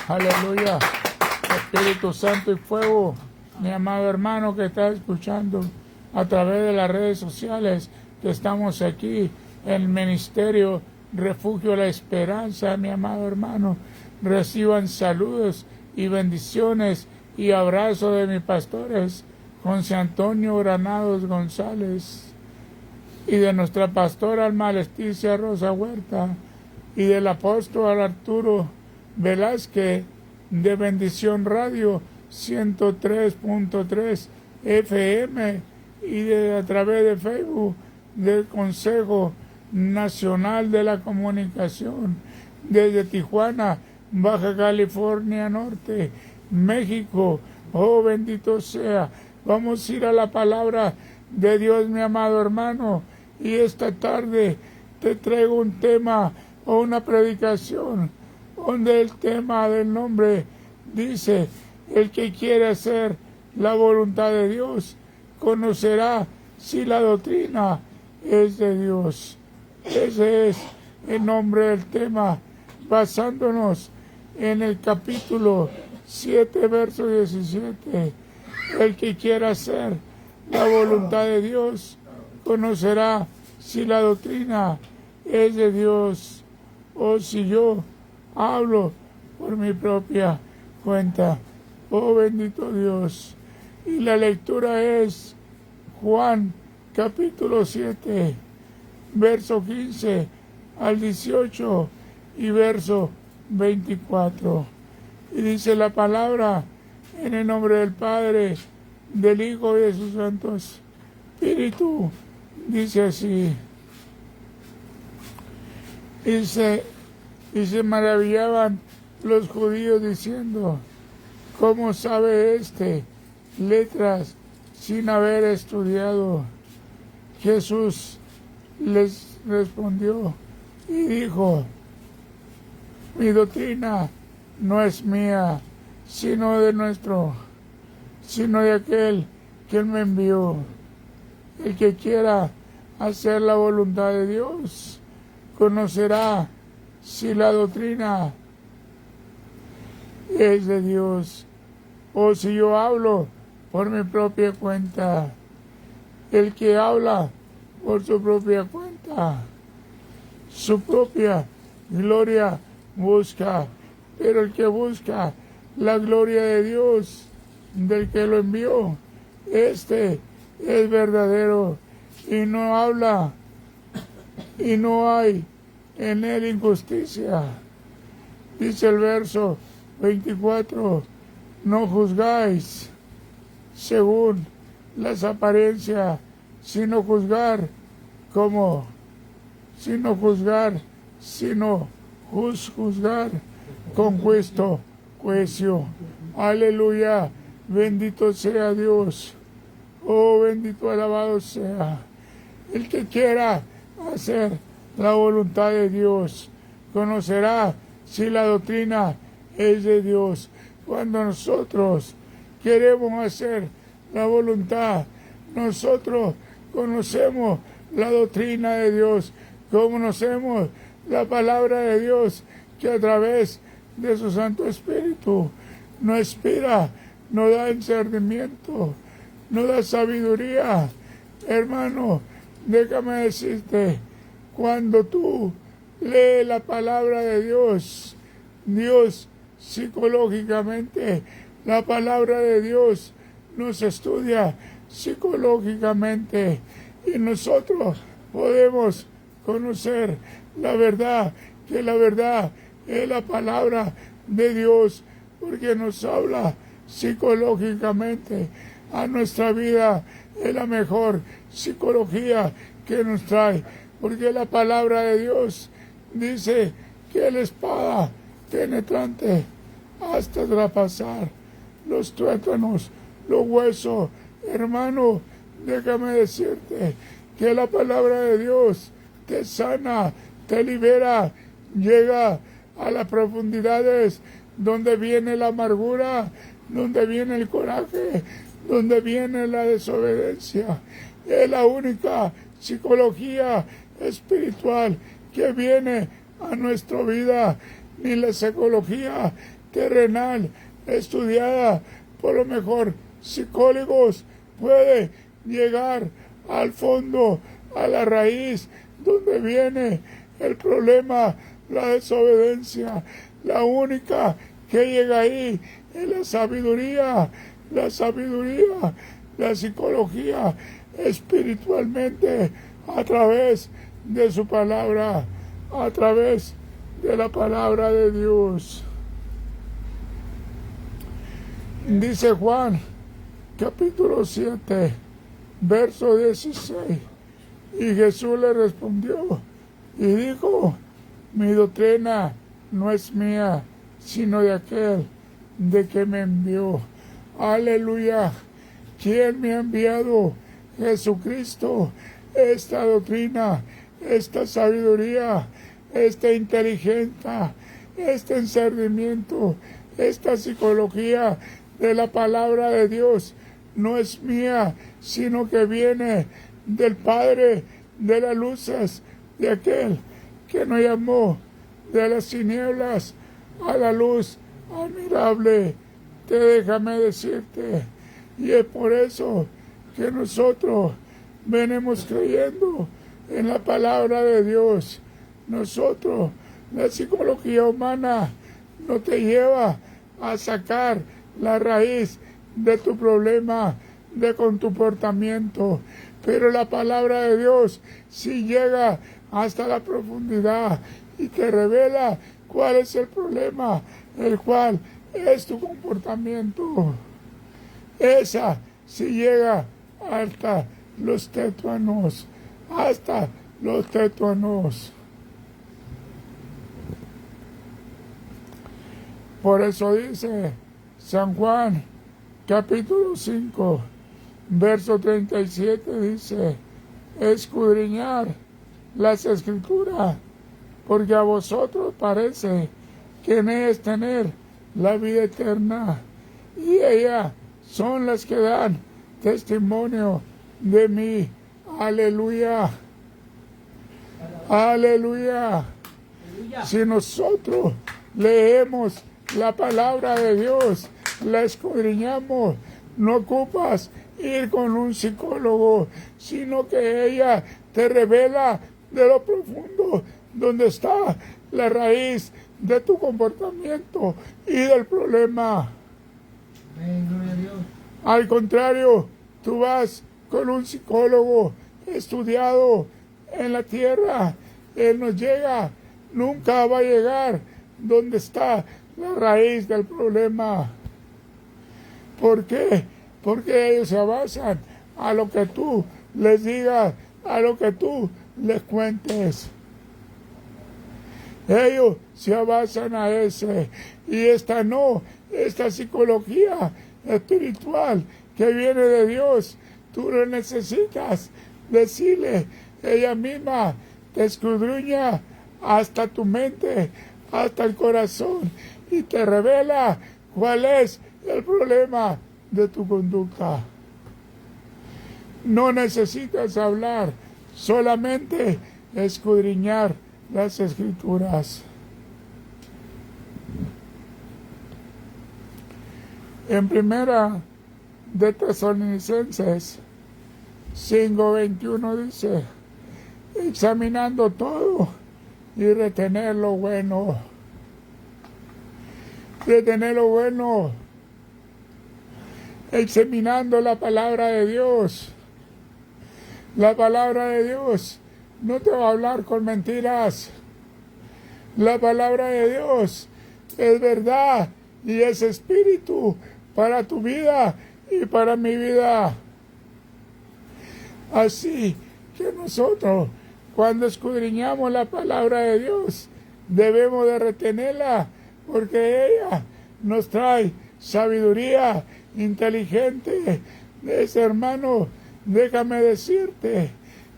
Aleluya. Espíritu Santo y fuego, mi amado hermano que está escuchando a través de las redes sociales, que estamos aquí en el Ministerio Refugio de la Esperanza, mi amado hermano. Reciban saludos y bendiciones y abrazos de mis pastores, José Antonio Granados González, y de nuestra pastora Alma Leticia Rosa Huerta, y del apóstol Arturo Velázquez, de Bendición Radio 103.3 FM, y a través de Facebook del Consejo Nacional de la Comunicación, desde Tijuana, Baja California Norte, México. Oh, bendito sea. Vamos a ir a la palabra de Dios, mi amado hermano, y esta tarde te traigo un tema o una predicación donde el tema del nombre dice: el que quiere hacer la voluntad de Dios conocerá si la doctrina es de Dios. Ese es el nombre del tema, basándonos en el capítulo 7, verso 17. El que quiera hacer la voluntad de Dios conocerá si la doctrina es de Dios, o si yo hablo por mi propia cuenta. Oh, bendito Dios. Y la lectura es Juan capítulo 7, verso 15 al 18 y verso 24. Y dice la palabra: en el nombre del Padre, del Hijo y de su Santo Espíritu. Dice así. Y se maravillaban los judíos diciendo: ¿cómo sabe este letras sin haber estudiado? Jesús les respondió y dijo: mi doctrina no es mía, sino de aquel que me envió. El que quiera hacer la voluntad de Dios conocerá si la doctrina es de Dios, o si yo hablo por mi propia cuenta. El que habla por su propia cuenta, su propia gloria busca, pero el que busca la gloria de Dios, del que lo envió, este es verdadero, y no habla, y no hay en él injusticia. Dice el verso 24: no juzgáis según las apariencias, sino juzgar con juicio. Aleluya, bendito sea Dios. Oh, bendito, alabado sea. El que quiera hacer la voluntad de Dios conocerá si la doctrina es de Dios. Cuando nosotros queremos hacer la voluntad, nosotros conocemos la doctrina de Dios, conocemos la palabra de Dios, que a través de su Santo Espíritu nos inspira, nos da discernimiento, nos da sabiduría. Hermano, déjame decirte, cuando tú lees la palabra de Dios, Dios psicológicamente, la palabra de Dios nos estudia psicológicamente, y nosotros podemos conocer la verdad, que la verdad es la palabra de Dios, porque nos habla psicológicamente a nuestra vida. Es la mejor psicología que nos trae, porque la palabra de Dios dice que la espada penetrante hasta traspasar los tuétanos, los huesos. Hermano, déjame decirte que la palabra de Dios te sana, te libera, llega a las profundidades donde viene la amargura, donde viene el coraje, donde viene la desobediencia. Es la única psicología espiritual que viene a nuestra vida. Ni la psicología terrenal estudiada por lo mejor psicólogos puede llegar al fondo, a la raíz donde viene el problema, la desobediencia. La única que llega ahí es la sabiduría, la psicología espiritualmente a través de su palabra, a través de la palabra de Dios. Dice Juan, capítulo 7, verso 16, y Jesús le respondió y dijo: mi doctrina no es mía, sino de aquel de que me envió. Aleluya. ¿Quién me ha enviado? Jesucristo. Esta doctrina, esta sabiduría, esta inteligencia, este discernimiento, esta psicología de la palabra de Dios no es mía, sino que viene del Padre de las luces, de aquel que nos llamó de las tinieblas a la luz admirable. Déjame decirte, y es por eso que nosotros venimos creyendo en la palabra de Dios. Nosotros, la psicología humana no te lleva a sacar la raíz de tu problema, de con tu comportamiento, pero la palabra de Dios sí llega hasta la profundidad y te revela cuál es el problema, el cual es tu comportamiento. Esa sí llega hasta los tétuanos, Por eso dice San Juan, capítulo 5, verso 37, dice: escudriñar las Escrituras, porque a vosotros parece que en ellas tener la vida eterna, y ellas son las que dan testimonio de mí. Aleluya. Aleluya. Si nosotros leemos la palabra de Dios, la escudriñamos, no ocupas ir con un psicólogo, sino que ella te revela de lo profundo donde está la raíz de tu comportamiento y del problema. Al contrario, tú vas con un psicólogo estudiado en la tierra, él no llega, nunca va a llegar donde está la raíz del problema. ¿Por qué? Porque ellos se basan a lo que tú les digas, a lo que tú les cuentes. Ellos se basan a ese. Y esta psicología espiritual que viene de Dios, tú no necesitas decirle, ella misma te escudriña hasta tu mente, hasta el corazón, y te revela cuál es el problema de tu conducta. No necesitas hablar, solamente escudriñar las Escrituras. En primera de Tesalonicenses 5:21 dice: examinando todo y retener lo bueno. Retener lo bueno. Examinando la palabra de Dios. La palabra de Dios no te va a hablar con mentiras. La palabra de Dios es verdad y es espíritu para tu vida y para mi vida. Así que nosotros, cuando escudriñamos la palabra de Dios, debemos de retenerla, porque ella nos trae sabiduría inteligente. Hermano, déjame decirte,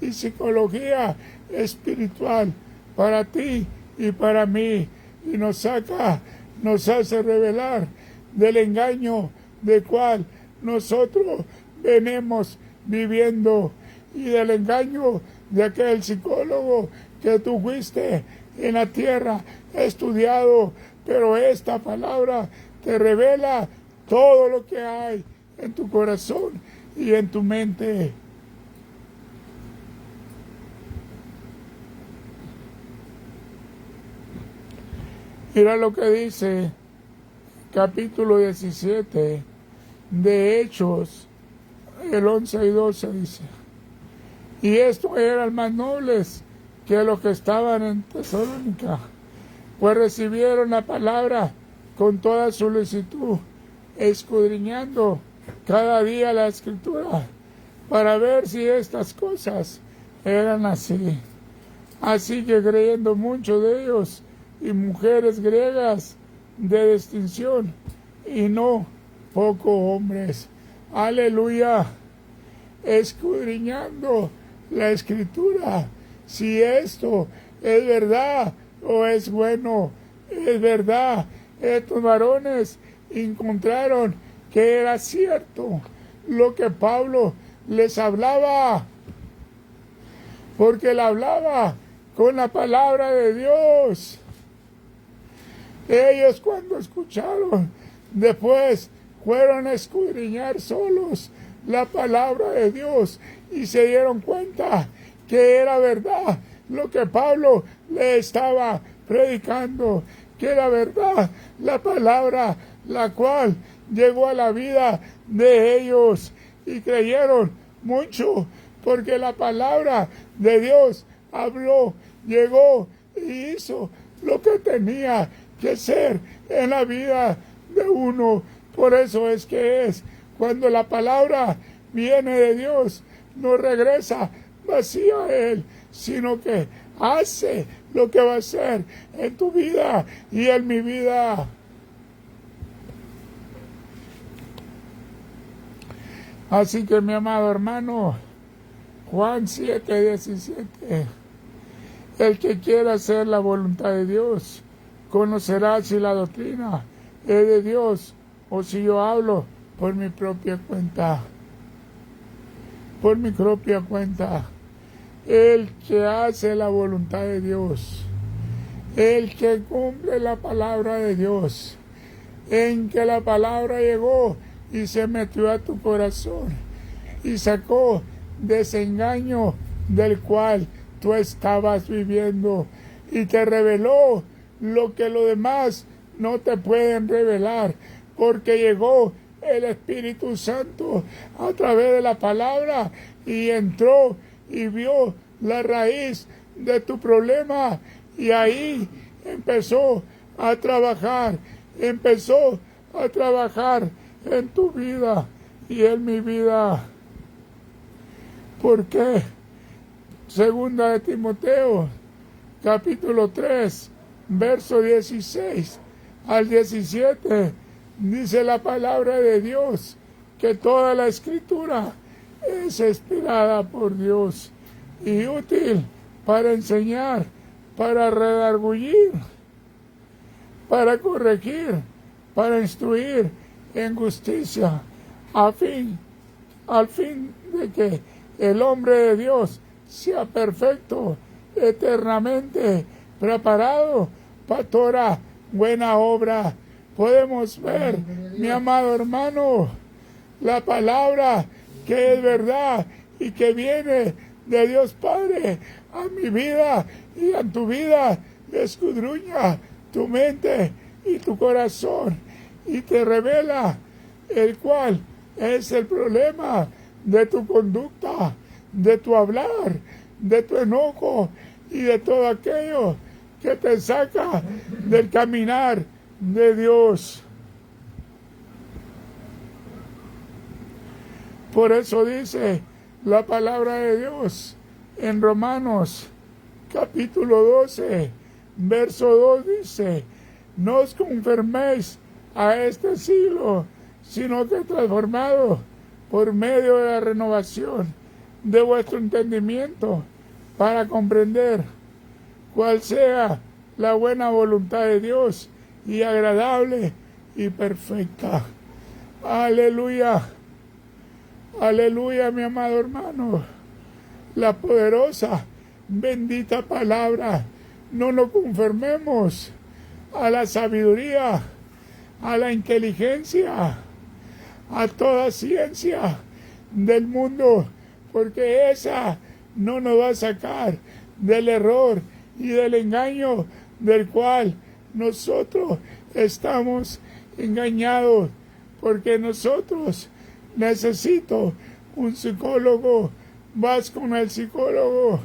y psicología espiritual para ti y para mí, y nos hace revelar del engaño del cual nosotros venimos viviendo, y del engaño de aquel psicólogo que tú fuiste en la tierra estudiado pero esta palabra te revela todo lo que hay en tu corazón y en tu mente. Mira lo que dice capítulo 17 de Hechos, el 11 y 12 dice: y estos eran más nobles que los que estaban en Tesalónica, pues recibieron la palabra con toda solicitud, escudriñando cada día la Escritura, para ver si estas cosas eran así. Así que creyendo muchos de ellos, y mujeres griegas de distinción, y no pocos hombres. Aleluya. Escudriñando la Escritura, si esto es verdad o es bueno. Es verdad. Estos varones encontraron que era cierto lo que Pablo les hablaba, porque él hablaba con la palabra de Dios. Ellos, cuando escucharon, después fueron a escudriñar solos la palabra de Dios y se dieron cuenta que era verdad lo que Pablo le estaba predicando, que era verdad la palabra la cual llegó a la vida de ellos, y creyeron mucho porque la palabra de Dios habló, llegó y hizo lo que tenía que ser en la vida de uno. Por eso es que cuando la palabra viene de Dios, no regresa vacía a Él, sino que hace lo que va a hacer en tu vida y en mi vida. Así que, mi amado hermano, Juan 7:17, el que quiera hacer la voluntad de Dios conocerá si la doctrina es de Dios o si yo hablo por mi propia cuenta. Por mi propia cuenta. El que hace la voluntad de Dios, el que cumple la palabra de Dios, en que la palabra llegó y se metió a tu corazón y sacó desengaño del cual tú estabas viviendo y te reveló lo que los demás no te pueden revelar, porque llegó el Espíritu Santo a través de la palabra y entró y vio la raíz de tu problema, y ahí empezó a trabajar en tu vida y en mi vida. ¿Por qué? Segunda de Timoteo, capítulo 3, verso 16 al 17, dice la palabra de Dios que toda la Escritura es inspirada por Dios y útil para enseñar, para redarguir, para corregir, para instruir en justicia, al fin de que el hombre de Dios sea perfecto, eternamente preparado para toda buena obra. Podemos ver, mi amado hermano, la palabra que es verdad y que viene de Dios Padre a mi vida y a tu vida, escudriña tu mente y tu corazón y te revela el cual es el problema de tu conducta, de tu hablar, de tu enojo y de todo aquello que te saca del caminar de Dios. Por eso dice la palabra de Dios en Romanos capítulo 12, verso 2, dice: no os conforméis a este siglo, sino que transformado por medio de la renovación de vuestro entendimiento, para comprender cuál sea la buena voluntad de Dios y agradable y perfecta. Aleluya. Aleluya, mi amado hermano. La poderosa, bendita palabra. No nos conformemos a la sabiduría, a la inteligencia, a toda ciencia del mundo, porque esa no nos va a sacar del error y del engaño del cual nosotros estamos engañados, porque nosotros necesito un psicólogo. Vas con el psicólogo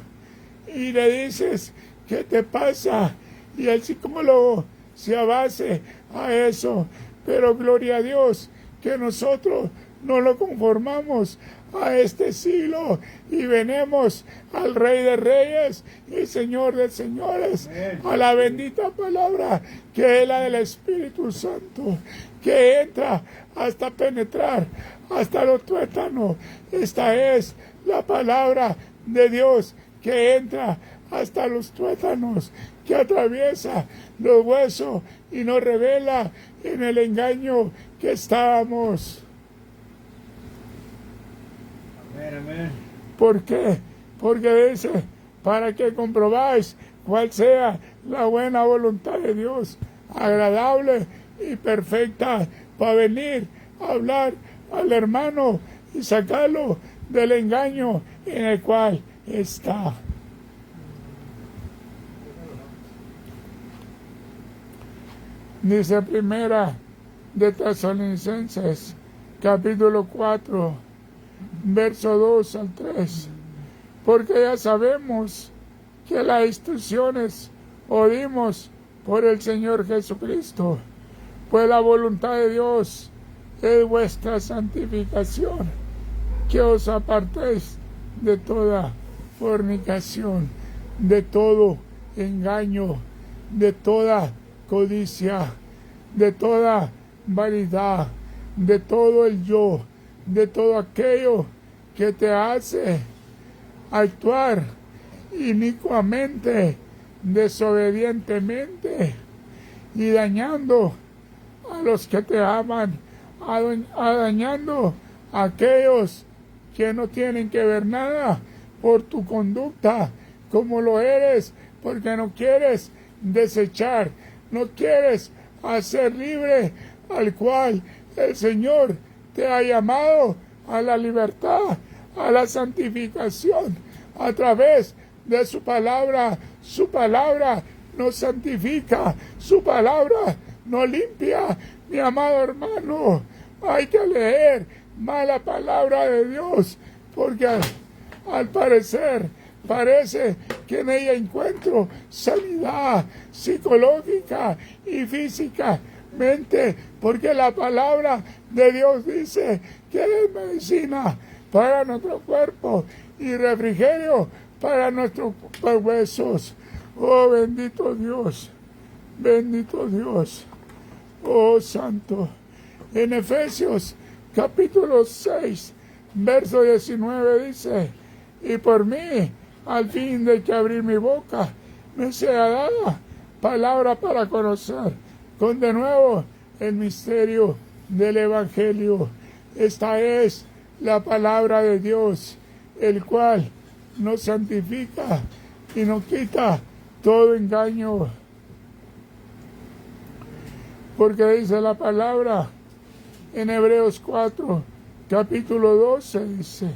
y le dices qué te pasa y el psicólogo se abase a eso, pero gloria a Dios que nosotros no lo conformamos a este siglo y venimos al Rey de Reyes y Señor de Señores, a la bendita palabra que es la del Espíritu Santo, que entra hasta penetrar hasta los tuétanos. Esta es la palabra de Dios que entra hasta los tuétanos, que atraviesa los huesos y nos revela en el engaño que estábamos. Amén. ¿Por qué? Porque dice, para que comprobáis cuál sea la buena voluntad de Dios, agradable y perfecta, para venir a hablar al hermano y sacarlo del engaño en el cual está. Dice primera de Tesalonicenses, capítulo 4, verso 2 al 3. Porque ya sabemos que las instrucciones oímos por el Señor Jesucristo, pues la voluntad de Dios es vuestra santificación, que os apartéis de toda fornicación, de todo engaño, de toda codicia, de toda vanidad, de todo el yo, de todo aquello que te hace actuar inicuamente, desobedientemente y dañando a los que te aman, dañando a aquellos que no tienen que ver nada por tu conducta, como lo eres, porque no quieres desechar, no quieres hacer libre al cual el Señor te ha llamado a la libertad, a la santificación, a través de su palabra. Su palabra nos santifica, su palabra nos limpia. Mi amado hermano, hay que leer más la palabra de Dios, porque al parecer, parece que en ella encuentro sanidad psicológica y físicamente, porque la palabra de Dios dice que es medicina para nuestro cuerpo y refrigerio para nuestros huesos. Oh, bendito Dios, oh santo. En Efesios capítulo 6, verso 19 dice, y por mí, al fin de que abrir mi boca, me sea dada palabra para conocer con de nuevo el misterio del Evangelio. Esta es la palabra de Dios, el cual nos santifica y nos quita todo engaño. Porque dice la palabra en Hebreos 4, capítulo 12, dice,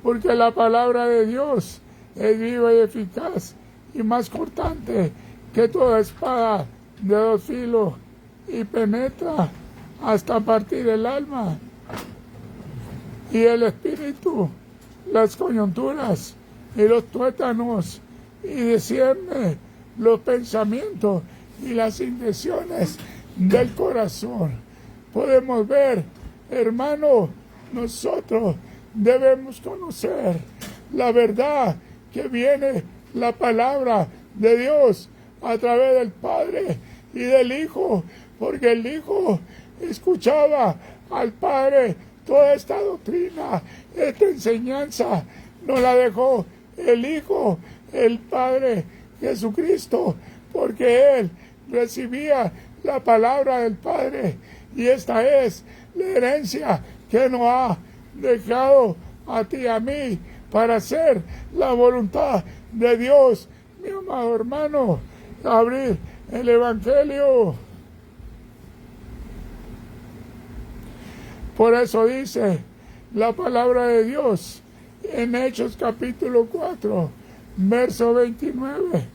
porque la palabra de Dios es viva y eficaz y más cortante que toda espada de dos filos y penetra hasta partir el alma y el espíritu, las coyunturas y los tuétanos, y discierne los pensamientos y las intenciones del corazón. Podemos ver, hermano, nosotros debemos conocer la verdad que viene la palabra de Dios a través del Padre y del Hijo, porque el Hijo escuchaba al Padre. Toda esta doctrina, esta enseñanza, nos la dejó el Hijo, el Padre Jesucristo, porque Él recibía la palabra del Padre, y esta es la herencia que nos ha dejado a ti y a mí para hacer la voluntad de Dios. Mi amado hermano, abrir el Evangelio. Por eso dice la palabra de Dios en Hechos capítulo 4, verso 29.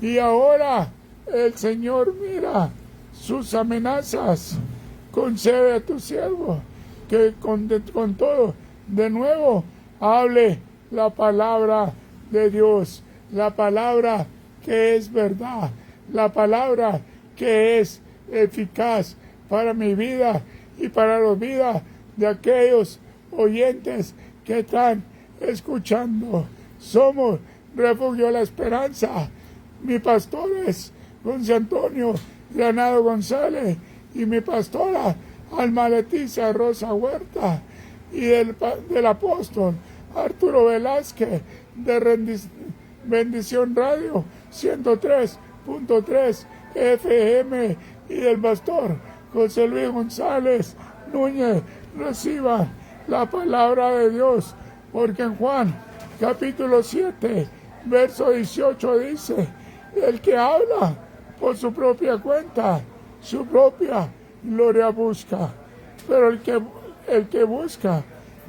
Y ahora el Señor mira sus amenazas. Concede a tu siervo que con todo de nuevo hable la palabra de Dios, la palabra que es verdad, la palabra que es eficaz para mi vida y para la vida de aquellos oyentes que están escuchando. Somos Refugio de la Esperanza. Mi pastor es José Antonio Granado González y mi pastora Alma Leticia Rosa Huerta, y del apóstol Arturo Velázquez de Bendición Radio 103.3 FM, y del pastor José Luis González Núñez. Reciban la palabra de Dios, porque en Juan capítulo 7 verso 18 dice: el que habla por su propia cuenta, su propia gloria busca, pero el que busca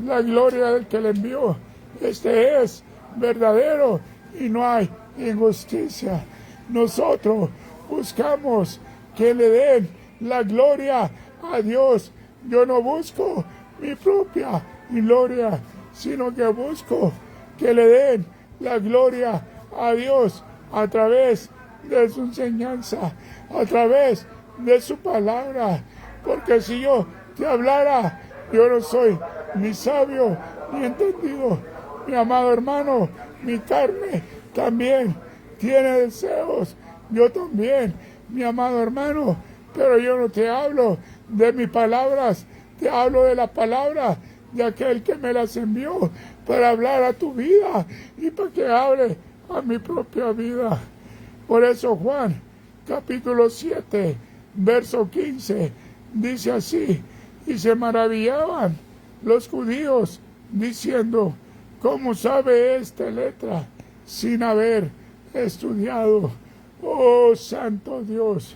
la gloria del que le envió, este es verdadero y no hay injusticia. Nosotros buscamos que le den la gloria a Dios. Yo no busco mi propia gloria, sino que busco que le den la gloria a Dios a través de su enseñanza, a través de su palabra. Porque si yo te hablara, yo no soy ni sabio ni entendido. Mi amado hermano, mi carne también tiene deseos. Yo también, mi amado hermano, pero yo no te hablo de mis palabras, te hablo de la palabra de aquel que me las envió para hablar a tu vida y para que hable a mi propia vida. Por eso Juan capítulo 7 verso 15 dice así: y se maravillaban los judíos diciendo: ¿cómo sabe esta letra sin haber estudiado? Oh santo Dios,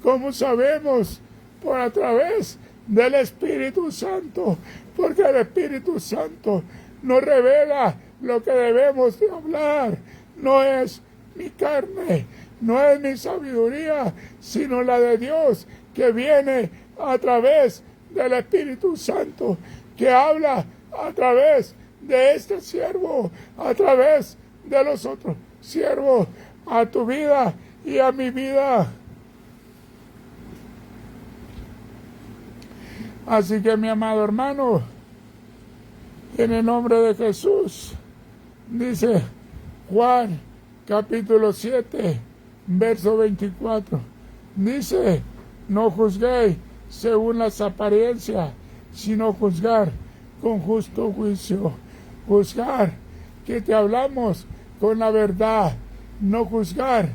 ¿cómo sabemos? Por a través del Espíritu Santo, porque el Espíritu Santo nos revela lo que debemos de hablar. No es mi carne, no es mi sabiduría, sino la de Dios, que viene a través del Espíritu Santo, que habla a través de este siervo, a través de los otros siervos, a tu vida y a mi vida. Así que, mi amado hermano, en el nombre de Jesús, dice Juan capítulo 7, verso 24, dice: no juzguéis según las apariencias, sino juzgar con justo juicio. Juzgar que te hablamos con la verdad, no juzgar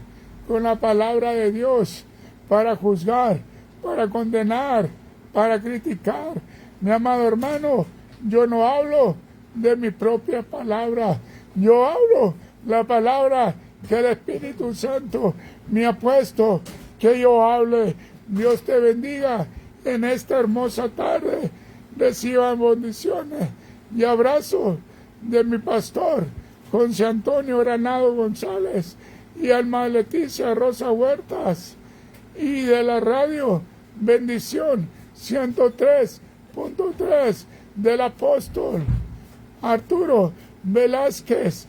con la palabra de Dios, para juzgar, para condenar, para criticar. Mi amado hermano, yo no hablo de mi propia palabra, yo hablo la palabra que el Espíritu Santo me ha puesto que yo hable. Dios te bendiga en esta hermosa tarde. Reciban bendiciones y abrazos de mi pastor José Antonio Granado González y Alma Leticia Rosa Huertas, y de la radio Bendición 103.3 del apóstol Arturo Velázquez,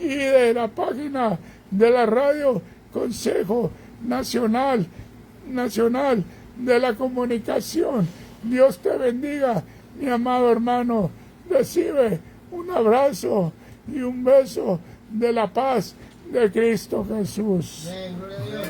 y de la página de la radio Consejo Nacional de la Comunicación. Dios te bendiga, mi amado hermano. Recibe un abrazo y un beso de la paz de Cristo Jesús. Amén, gloria a Dios.